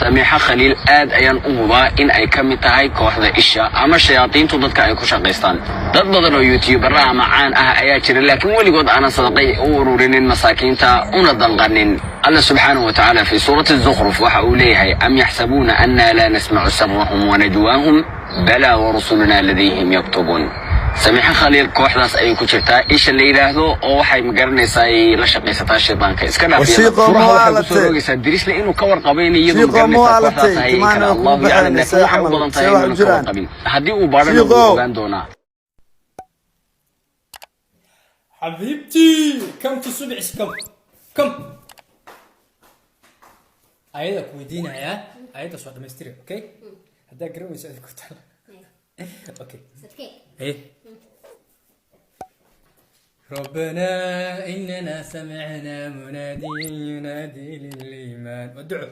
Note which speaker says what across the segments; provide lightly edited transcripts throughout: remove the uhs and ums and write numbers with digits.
Speaker 1: سميحة خليل آد أيان أوضا إن أي كم تهاي كوحدة إشاء أما الشياطين تضدك أي كشقيستان ضد يوتيوبر معان أياتشر لكن ولي قد أنا صدقي أورورين المساكين تا أنضنقنين الله سبحانه وتعالى في سورة الزخرف وحوليها أم يحسبون أننا لا نسمع سرهم ونجواهم بلى ورسلنا لديهم يكتبون سميحة خليل كوحداس أي كجرتا إيش اللي يراهدو أو حي مقرنيساي لا شقيستا شيطانka iska dhaafiyay furaha soo rogaysa diris la inuu ka warqabeyn iyadoo maqarnaysa ay kala Allah yaalam la waxa u badan tahay inuu ka warqabin hadii uu baadho uu ogaan doona
Speaker 2: حبيبتي كم تصبح كم أيدك ودينا يا أيدك صوت مستري أوكي هذا قريب يسألك كتلا أوكي إيه ربنا إننا سمعنا منادي ينادي للإيمان ودعوا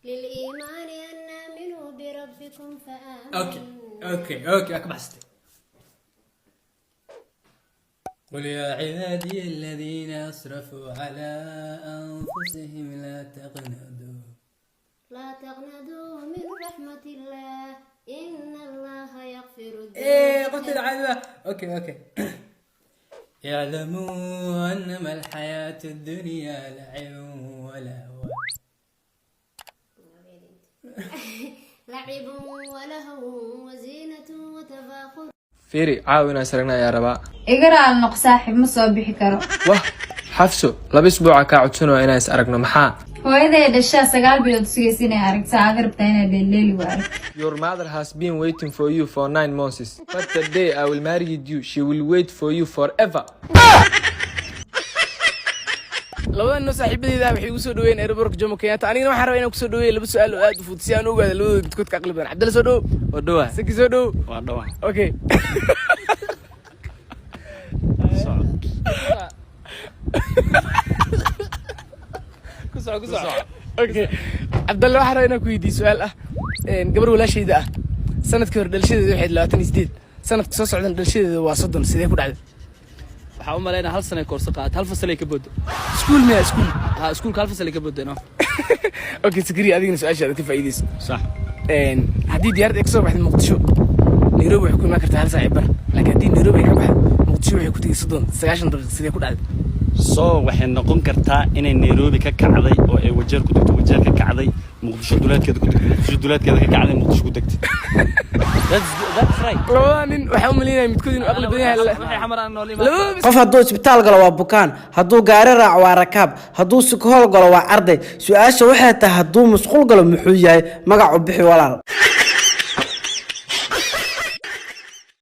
Speaker 3: للإيمان أن آمنوا بربكم فآمنوا
Speaker 2: أوكي أكبحستي قل يا عبادي الذين أسرفوا على أنفسهم لا تقنطوا من رحمة الله إن الله يغفر الذنوب قلت العذاب أوكي يعلموا أنما الحياة الدنيا لعب ولهو
Speaker 3: لعب ولهو وزينة وتفاخر
Speaker 4: فيري عاونا سرقنا يا ربا
Speaker 5: اقرا النقصاحب ما soo bixi karo
Speaker 4: wah xafso 2 isbuuc ka codsan oo inaan is aragno maxaa
Speaker 5: hooyaday dhashay 9 bilood sugaysan inay aragto agarabta inay dheeli waayo
Speaker 4: Your mother has been waiting for you for 9 months but the day I will marry you she will wait for you forever
Speaker 6: labadana saaxiibadeyda waxay ugu soo dhaweeyeen airport Jomo Kenyatta anigana waxaan rabaa inaan ku soo dhaweeyo laba su'aal oo aad u fudud si aan u ogaado labada midkood ka aqli badan Cabdalla soo dhaw
Speaker 4: waa dhawa
Speaker 6: saki soo dhaw
Speaker 4: waa dhawa
Speaker 6: okay كسر اوكي عبد الله waxaan rabaa inaan ku weydiiyo su'aal ah gabar walaashayda ah sanadkii hore dhalshadeedu waxay 28 sanadka soo socdan dhalshadeedu waa 30 sidee ku dhacday
Speaker 7: waxaan u maleynaa hal sano koorso qaad hal fasal ay ka boodo
Speaker 6: iskuul miya
Speaker 7: iskuulka hal fasal ay ka boodeen
Speaker 6: okay sikri adigna su'aashaada ka faa'iideyso
Speaker 7: sax
Speaker 6: haddii diyaarad ay ka soo baxday muqdisho nairobi waxay ku imaan kartaa hal saac bar laakiin haddii nairobi ay ka baxdo muqdisho waxay ku tagey 90 daqiiqo sidee ku dhacday
Speaker 7: soo waxay noqon kartaa inay nairobi ka kacday oo ay wajeer ku degto wajeer ka kacday muqdisho duleedkeeda ku degtay muqdisho duleedkeeda ka kacday muqdisho ku degtay that's right
Speaker 6: labanin waxa u maleeyahay midkood inuu aqli badan yahay
Speaker 7: waxay xamaraan nool imaan
Speaker 8: qof hadduu isbitaal galo waa bukaan hadduu gaari raaco waa rakaab hadduu sukool galo waa arday su'aasha waxay tahay hadduu masquul galo muxuu yahay magac u bixi walaal